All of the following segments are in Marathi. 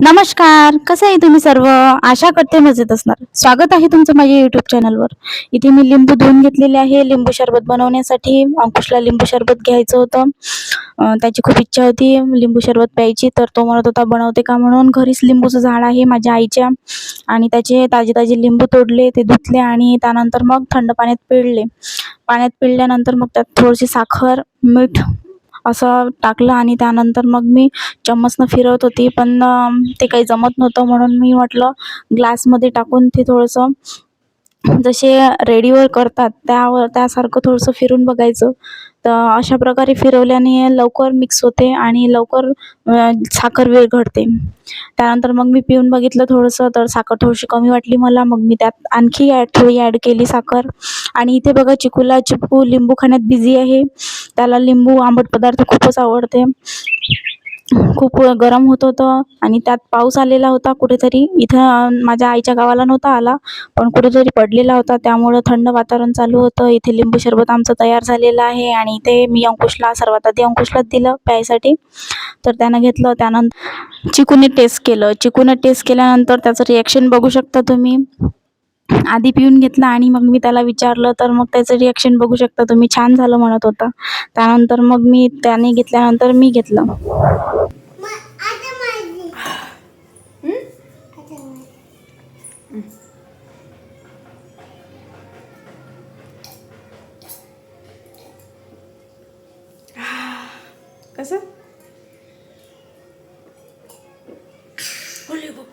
नमस्कार, कसं आहे तुम्ही सर्व? आशा करते मजेत असणार. स्वागत आहे तुमचं माझ्या यूट्यूब चॅनलवर. इथे मी लिंबू धुवून घेतलेले आहे. लिंबू सरबत बनवण्यासाठी अंकुशला लिंबू सरबत घ्यायचं होतं. त्याची खूप इच्छा होती लिंबू सरबत प्यायची, तर तो म्हणत होता बनवते का म्हणून. घरीच लिंबूचं झाड आहे माझ्या आईच्या आणि त्याचे ताजे ताजे लिंबू तोडले, ते धुतले आणि त्यानंतर मग थंड पाण्यात पिळले. पाण्यात पिळल्यानंतर मग त्यात थोडीशी साखर, मीठ असं टाकलं आणि त्यानंतर मग मी चम्मचनं फिरवत होती, पण ते काही जमत नव्हतं. म्हणून मी म्हटलं ग्लासमध्ये टाकून ते थोडंसं जसे रेडीवर करतात त्यासारखं थोडंसं फिरून बघायचं. तर अशा प्रकारे फिरवल्याने लवकर मिक्स होते आणि लवकर साखर विरघळते. त्यानंतर मग मी पिऊन बघितलं थोडंसं, तर साखर थोडीशी कमी वाटली मला. मग मी त्यात आणखी थोडी ॲड केली साखर. आणि इथे बघा चिकू लिंबू खाण्यात बिझी आहे. त्याला लिंबू आंबट पदार्थ खूपच आवडते. खूप गरम होत होतं आणि त्यात पाऊस आलेला होता कुठेतरी. इथं माझ्या आईच्या गावाला नव्हता आला, पण कुठेतरी पडलेला होता. त्यामुळं थंड वातावरण चालू होतं. इथे लिंबू सरबत आमचं तयार झालेलं आहे आणि इथे मी अंकुशला सर्वात आधी अंकुशलाच दिलं प्यायसाठी. तर त्यानं घेतलं. त्यानंतर चिकूने टेस्ट केलं. चिकूने टेस्ट केल्यानंतर त्याचं रिॲक्शन बघू शकता तुम्ही. आधी पिऊन घेतलं आणि मग मी त्याला विचारलं, तर मग त्याचं रिॲक्शन बघू शकता तुम्ही. छान झालं म्हणत होता. त्यानंतर मग त्याने घेतल्यानंतर मी घेतलं. कसं? ओले बाबा.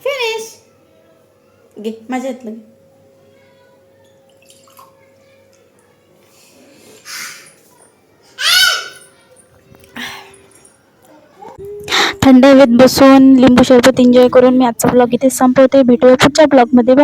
फिनिश. घे माझ्या हातलं घे. थंड हवेत बसून लिंबू सरबत एन्जॉय करून मी आजचा ब्लॉग इथे संपवते. भेटूया पुढच्या ब्लॉगमध्ये.